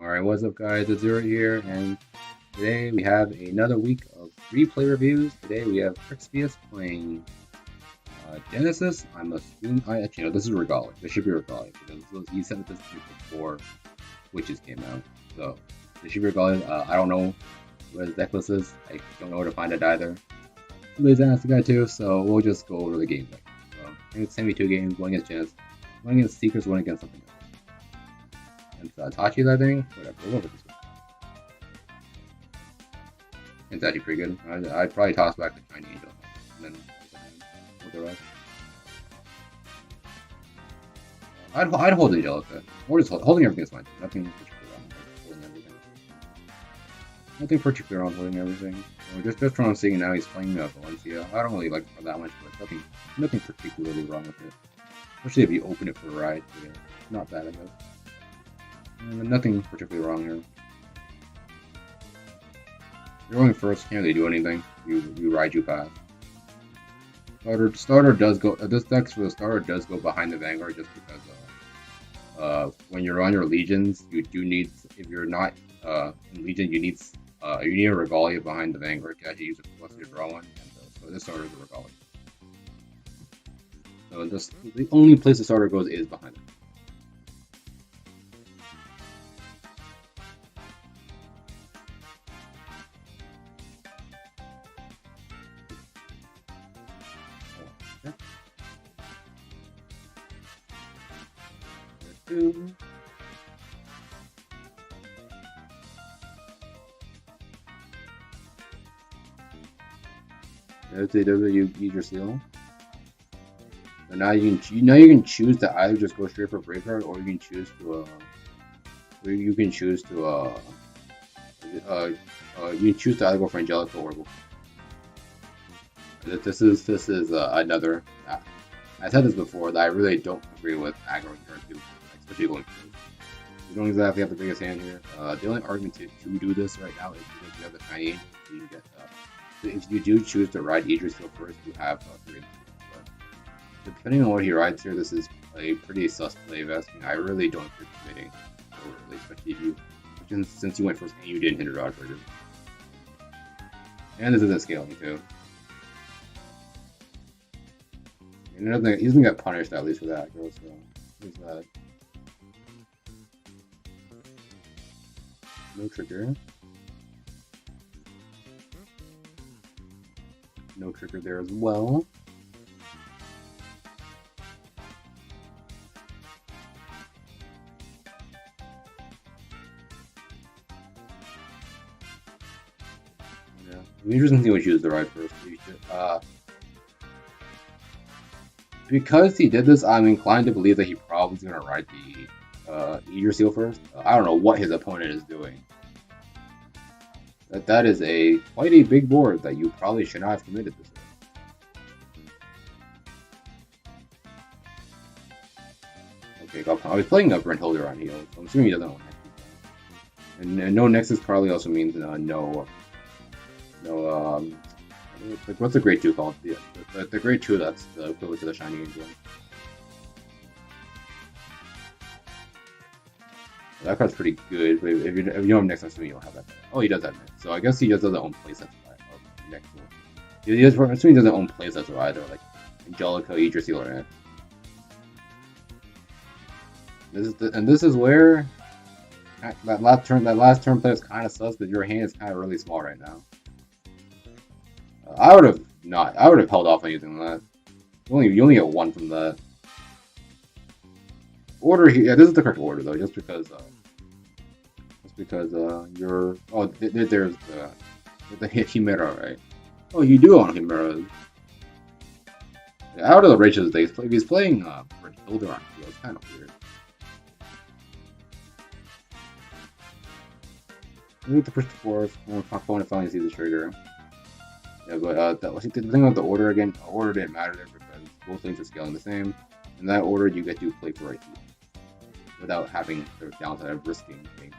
Alright, what's up guys, it's Zura here, and today we have another week of replay reviews. Today we have Crispius playing Genesis. I'm assuming, actually no, this is Regalia. This should be Regalia, because he sent this to me before Witches came out. So, this should be Regalia. I don't know what his deck list is. I don't know where to find it either. Somebody's asked the guy too, so we'll just go over the gameplay. So, it's send me two games, one against Genesis, one against Seekers, one against something else. And Tachi's, I think. Whatever, we'll go with this one. It's actually pretty good. I'd probably toss back the Shiny Angel and then with the rest. I'd hold Angelica. Or just holding everything is fine. Nothing particular on holding everything. Nothing particular on holding everything. Just from seeing now he's playing Valencia. I don't really like it that much, but nothing particularly wrong with it. Especially if you open it for a ride. Yeah, not bad, I guess. Nothing particularly wrong here. You're going first, can't really do anything. You ride you past. Starter does go. This deck for the starter does go behind the Vanguard just because when you're on your legions, you do need, if you're not in legion, you need a Regalia behind the Vanguard to actually use it plus you draw one. And, so this starter is a Regalia. So the only place the starter goes is behind it. You use your seal. And now you can choose to either just go straight for Braveheart, or you can choose to either go for Angelica or go. This is another. I said this before that I really don't agree with aggroing turn 2, especially going first. You don't exactly have the biggest hand here. The only argument to do this right now is because you have the Shiny Angel, so you can get. If you do choose to ride Idrisil first, you have 3. But depending on what he rides here, this is a pretty sus play vesting. I really don't think committing overly, especially if you, since you went first and you didn't hit a rod version. And this isn't scaling too. And another thing, he's gonna get punished at least for that, girl. So there's that. No trigger. No trigger there as well. Yeah, the interesting thing was use the ride first. Because he did this, I'm inclined to believe that he probably is gonna ride the Idrisil first. I don't know what his opponent is doing. That is quite a big board that you probably should not have committed this way. Okay, I was playing a Brentholder on heal, so I'm assuming he doesn't own Nexus. And no Nexus probably also means what's the grade 2 called? The grade 2 that's the equivalent to the Shiny Angel. That card's pretty good, but if you don't have Nexus, assuming you don't have that. Oh, he does have Nexus. So I guess he just doesn't own playsets of Nexus. He assuming he doesn't own playsets of either, like Angelica, Idrisil, or Ant. This is where that last turn play is kind of sus, but your hand is kind of really small right now. I would have held off on using that. You only get 1 from that. Order here. Yeah, this is the correct order though, just because you're. Oh, there's the Chimera, right? Oh, you do own Chimera. Yeah, out of the Rachel's days, if he's playing Builder on field, it's kind of weird. I need to push the force. My opponent finally sees the trigger. Yeah, but the thing about the order again, order didn't matter there because both things are scaling the same. In that order, you get to play for right here without having the downside of risking being.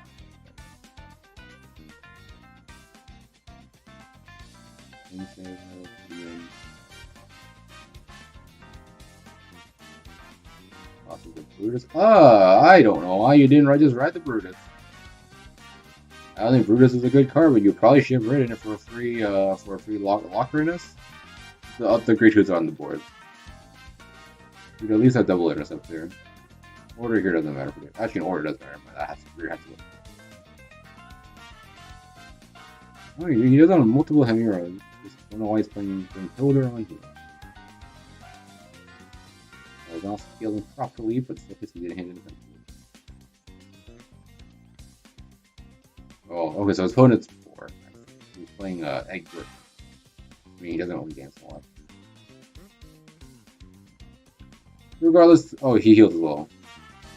Brutus. I don't know why you didn't just ride the Brutus. I don't think Brutus is a good card, but you probably should have written it for a free locker in us. The Great Tools are on the board. You'd at least have double intercept there. Order here doesn't matter. Actually, an order does matter, but that has to look. Oh, he does on multiple Hemiras. Just don't know why he's playing Hilder on here. He's not scaling properly, but still hits me hand in defense. Oh, okay, so his opponent's 4. He's playing Egbert. I mean, he doesn't only dance a lot. Regardless, oh, he heals as well.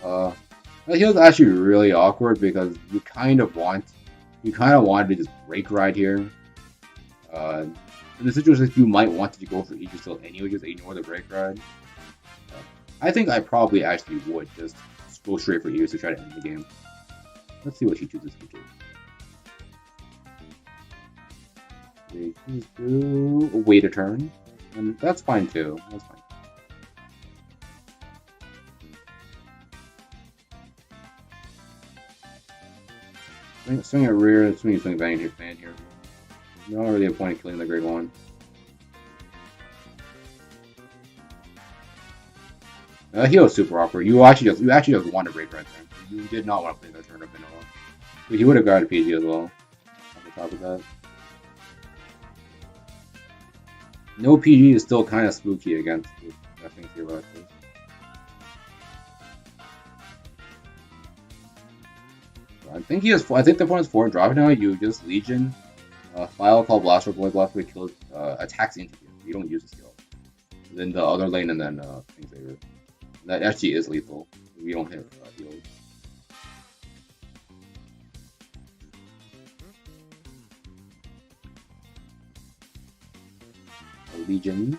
That heal's actually really awkward because you kind of wanted to just break ride here. In the situation, you might want to go for each still anyway, just ignore the break ride. I think I probably actually would just go straight for Eagles to try to end the game. Let's see what he chooses to do. They choose to wait a turn, and that's fine too. That's fine. Swing at rear, swing bang here, fan here. Not really a point in killing the Great One. He was super awkward. You actually just want to break right there. You did not want to play that turn of vanilla. But he would have guarded PG as well. On the top of that. No PG is still kind of spooky against I think here about this. I think the opponent's 4 drop now. You just Legion, file called Blaster Boy kills attacks into you. You don't use the skill. Then the other lane and then things like that. That actually is lethal. We don't hit heals. Legion.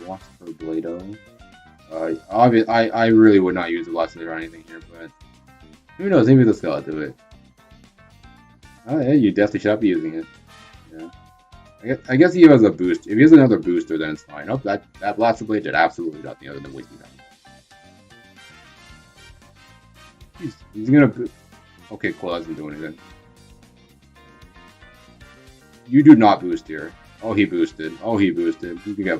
Watch for Blado. I really would not use the Velocity or anything here, but who knows? Maybe the skill will do it. Oh yeah, you definitely should be using it. Yeah. I guess he has a boost. If he has another booster, then it's fine. Oh, that Blaster Blade did absolutely nothing other than wasting time. He's gonna. Okay, cool. That doesn't do anything. You do not boost here. Oh, he boosted. Oh, he boosted. You can get.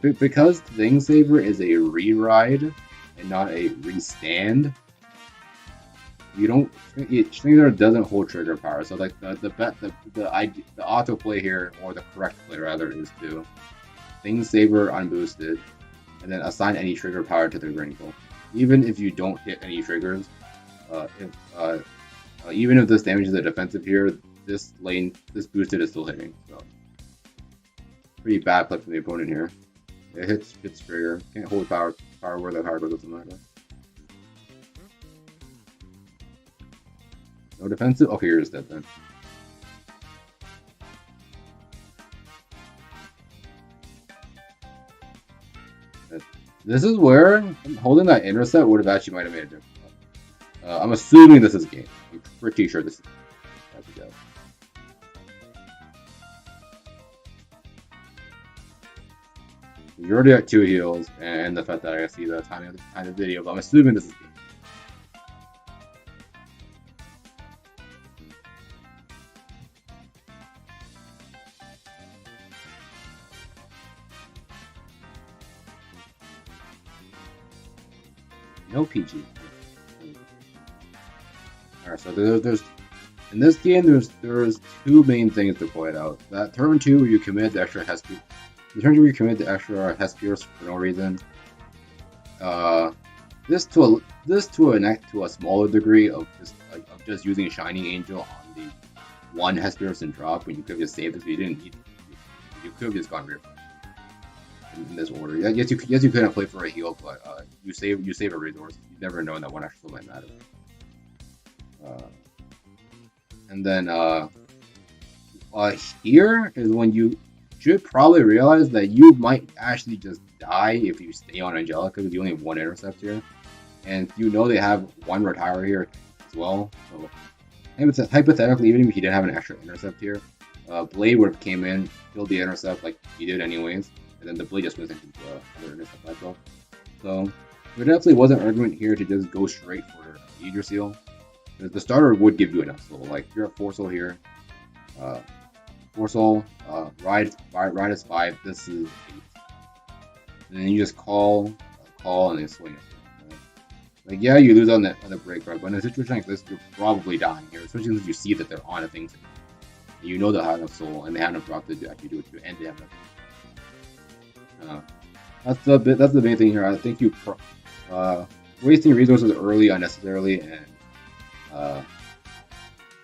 Because Thing Saver is a re-ride and not a restand, you don't. Thing Saver doesn't hold trigger power. So like the autoplay here, or the correct play rather, is to Thing Saver unboosted, and then assign any trigger power to the wrinkle. Even if you don't hit any triggers, even if this damages the defensive here, this boosted is still hitting. So pretty bad play from the opponent here. It hits trigger. Can't hold power where the power goes, doesn't matter. No defensive? Okay, you're just dead then. This is where holding that intercept would have actually might have made a difference. I'm assuming this is game. I'm pretty sure this is game. You're already at 2 heals, and the fact that I see the timing of the video, but I'm assuming this is game. No PG. Alright, so there's in this game there's 2 main things to point out. That turn 2 where you commit the extra Hespy. In terms of you commit the extra Hespiers for no reason. This to a smaller degree of just using Shining Angel on the 1 Hespiers and drop when you could have just saved this, but you didn't need. You could have just gone rear in this order. Yes, you couldn't play for a heal, but you save a resource. You never know that 1 extra might matter. And then here is when you should probably realize that you might actually just die if you stay on Angelica because you only have 1 intercept here, and you know they have 1 retire here as well. So Hypothetically, even if he didn't have an extra intercept here, Blade would have came in, killed the intercept like he did anyways, and then the Blade just went into another intercept as well. So there definitely was an argument here to just go straight for Aegir Seal. The starter would give you enough soul. Like you're at 4 soul here, 4 soul, ride is 5. This is 8, and then you just call, and then swing it. Like, yeah, you lose on the break ride, but in a situation like this, you're probably dying here, especially since you see that they're on a thing. You know they'll have enough soul, and they have enough rock to actually do it too, and they have enough. That's the main thing here. I think you wasting resources early unnecessarily, and I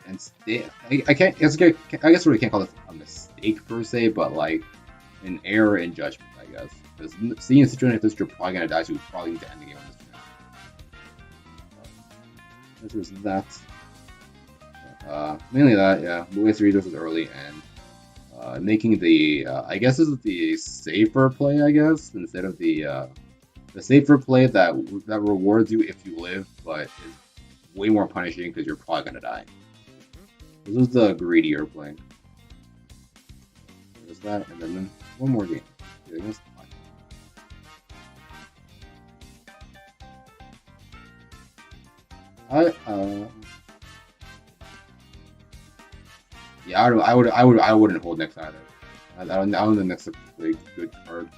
guess we can't call this a mistake per se, but like an error in judgment, I guess. Because seeing a situation like this, you're probably gonna die, so you probably need to end the game on this. This was that. Mainly that, yeah. Waste resources early and making the I guess this is the safer play, I guess, instead of the safer play that rewards you if you live, but is way more punishing because you're probably gonna die. This is the greedier play. There's that, and then one more game. Yeah, I wouldn't hold next either. I don't think next is a really good card.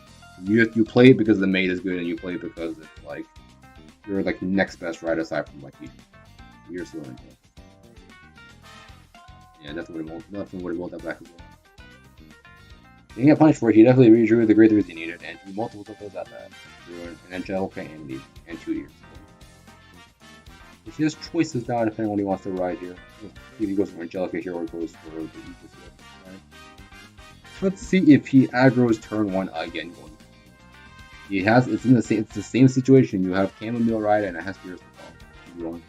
You play it because the mate is good, and you play it because it's like you're like next best right aside from like you're still into it. Yeah, definitely would have rolled that back as well. He got punished for it. He definitely redrew the great threes he needed, and he multiple those at that. An Angelica and 2 years. He has choices now depending on what he wants to ride here. If he goes for Angelica here or goes for the Aegis. Right? Let's see if he aggroes turn 1 again. It's the same situation. You have Chamomile Ride and it has Fierce Fall.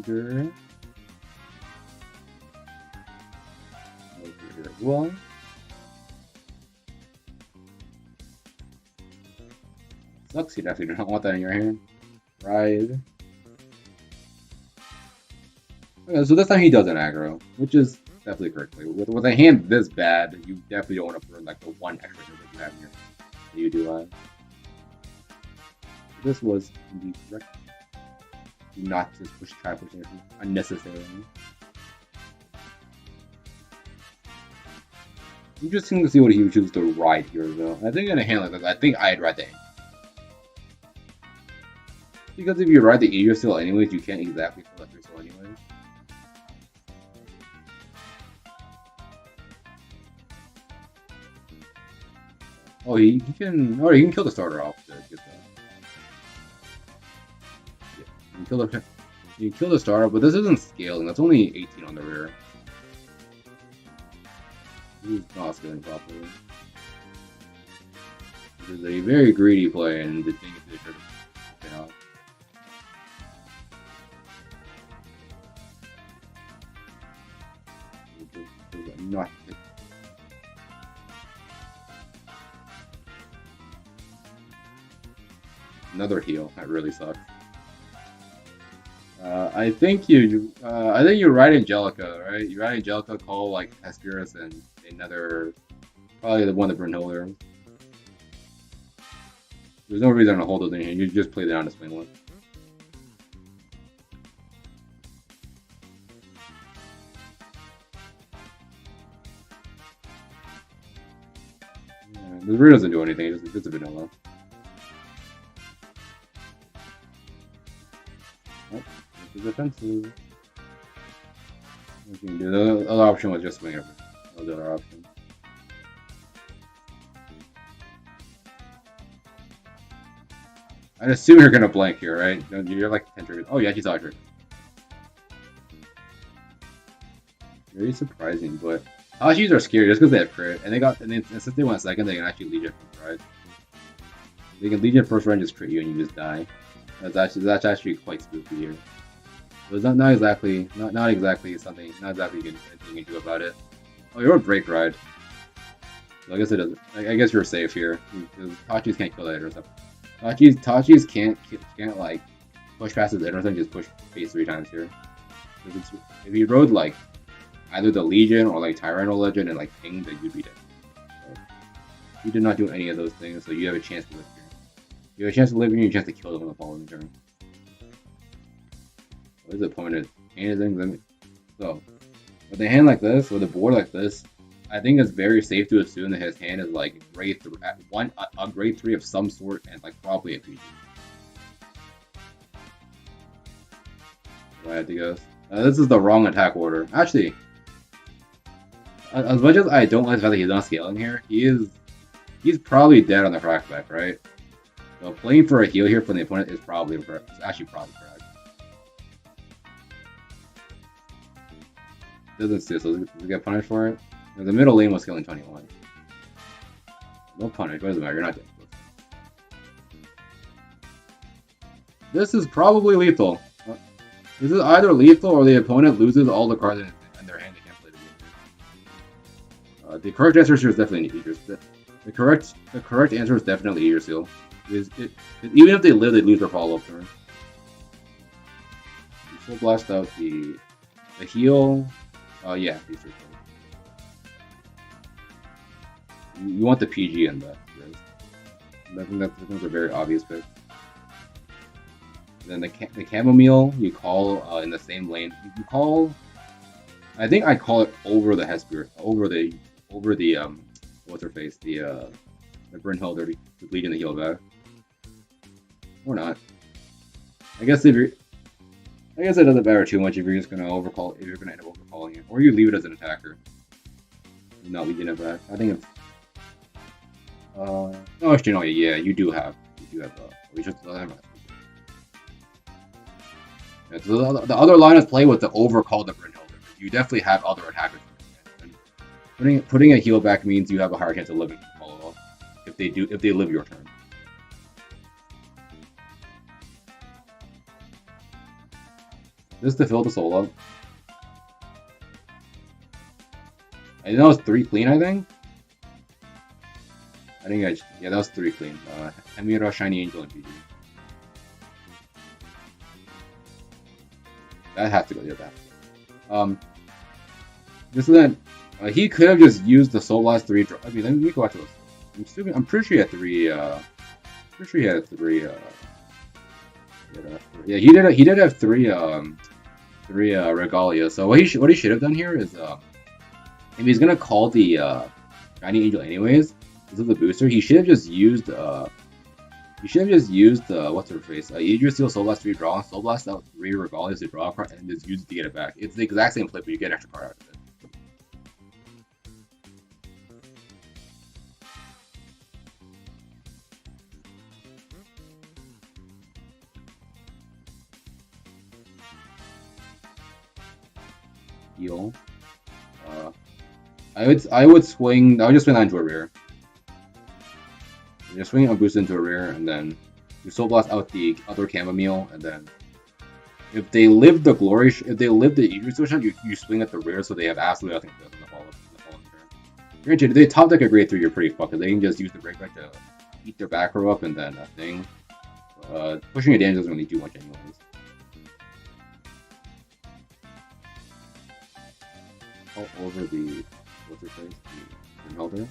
Here as well. Sucks, you definitely don't want that in your hand. Ride. Okay, so this time he doesn't aggro, which is definitely correctly. With a hand this bad, you definitely don't want to burn like the one extra hit that you have here. That you do have. This was indeed correct. Do not just try pushing it unnecessarily. Interesting to see what he would choose to ride here, though. I think in a hand like this, I think I'd ride the hand. Because if you ride the Aegir Seal anyways, you can't exactly collect your soul anyways. Oh, he can kill the starter off to get that. Yeah, you can kill the starter, but this isn't scaling. That's only 18 on the rear. He's not scaling properly. This is a very greedy play, and the thing is they should pay off. Not another heal. That really sucks. I think you ride Angelica, right? You ride Angelica, call like Hesperus and another, probably the one that Brunhilde. There's no reason to hold those in here. You just play the on-display one. The rear doesn't do anything. It's just a vanilla. Oh, this is offensive. What you can do? The other option was just swing everything. That was the other option. I assume you're gonna blank here, right? You're like 10 triggers. Oh yeah, you saw a trigger. Very surprising, but Hashis are scary just because they have crit, and since they went second, they can actually Legion first ride. They can Legion first ride and just crit you and you just die. That's actually quite spooky here. So it's not exactly something you can do about it. Oh, you're a break ride. So I guess it doesn't. I guess you're safe here. Tachis can't kill that intercept. Tachis can't like push past his intercept. Just push base 3 times here. If he rode like either the Legion or like Tyranno Legend and like Ping, then you'd be dead. So, he did not do any of those things, so you have a chance to live here. You have a chance to live here, and you have a chance to kill them on the following turn. What is the point of anything? So, with a hand like this, with a board like this, I think it's very safe to assume that his hand is like grade 3, a grade 3 of some sort, and like probably a PG. Do I have to guess? This is the wrong attack order. Actually, as much as I don't like the fact that he's not scaling here, he's probably dead on the crack back, right? So playing for a heal here from the opponent is actually probably correct. Doesn't see, so does he get punished for it? The middle lane was scaling 21. No punish, what does it matter? You're not dead. This is probably lethal. This is either lethal or the opponent loses all the cards in their hand. They can't play the game. The correct answer here is definitely Aegir. The correct answer is definitely Aegir Seal. Even if they live, they lose their follow-up turn. You full blast out the heal. Yeah, these 3 cards. You want the PG in that. I think that's a very obvious pick. Then the chamomile you call in the same lane. You call. I think I call it over the Hesper, over the what's her face, the Brynhilde to lead in the heal back, or not. I guess it doesn't matter too much if you're just gonna overcall, if you're gonna end up overcalling it, or you leave it as an attacker. Not leading it back. I think it's. No, actually, no. Yeah, you do have. We should have. Yeah, so the other line of play was to overcall the Brynhilde. You definitely have other attackers. And putting a heal back means you have a higher chance of living follow up if they live your turn. This is to fill the soul up. I know it's 3 clean. I think that was 3 clean. Hemira, Shiny Angel, and PG. That has to go. Yeah, that. This is then. He could have just used the Soul Blast 3. I mean, let me go back to this. I'm pretty sure he had 3. Pretty sure he had 3. Yeah, he did have 3. 3 Regalia. So what he should have done here is, if he's gonna call the Shiny Angel anyways, this is the booster. He should have just used. What's her face? Aegir Seal, Soul Blast 3 draw, Soul Blast out 3 Regalias to draw a card, and just use it to get it back. It's the exact same flip, but you get an extra card out of it. Heal. I would just swing that into a rear. Just swing a boost into a rear, and then you Soul Blast out the other chamomile, and then if they live the Aegir Seal shot, you swing at the rear, so they have absolutely nothing to do in the following turn. Granted, if they top deck a grade 3, you're pretty fucked. They can just use the break back to eat their back row up, and then a thing. Pushing a damage doesn't really do much anyways. Over the what's it face? The Brynhilde.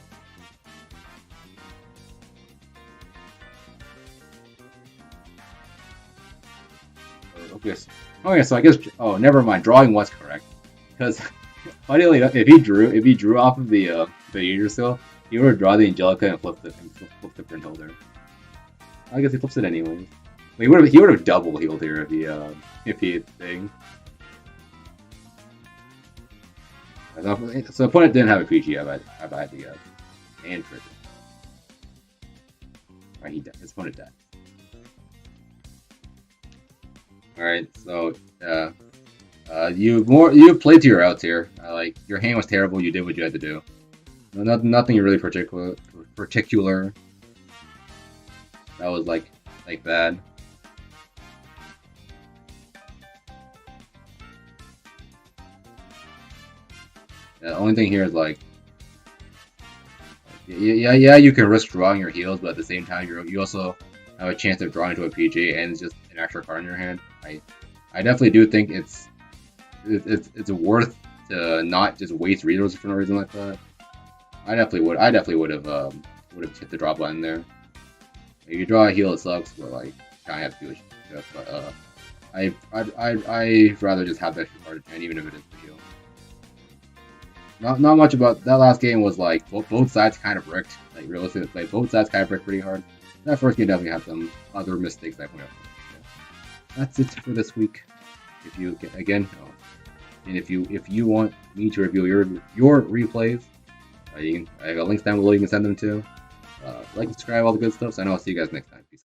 Okay, so I guess. Oh, never mind. Drawing was correct, because funnily enough, if he drew off of the Aegir Seal, he would draw the Angelica and flip the Brynhilde. I guess he flips it anyways. But he would have double healed here if he had thing. So the opponent didn't have a PG. I had to guess. And trigger. Alright, he died. His opponent died. Alright, so you played to your outs here. Like your hand was terrible. You did what you had to do. Nothing really particular. That was like bad. Yeah, the only thing here is like Yeah, you can risk drawing your heals, but at the same time, you also have a chance of drawing into a PG and it's just an extra card in your hand. I definitely do think it's worth to not just waste resources for no reason like that. I definitely would have hit the drop line there. If you draw a heal, it sucks, but like kind of have to do it. But I'd rather just have the extra card in hand, even if it is the heal. Not much about that last game was like both sides kind of bricked. Like realistically, like both sides kind of bricked pretty hard. That first game definitely had some other mistakes that went out. That's it for this week. If you again, and if you want me to review your replays, I got links down below. You can send them to. Like, subscribe, all the good stuff. So I know I'll see you guys next time. Peace.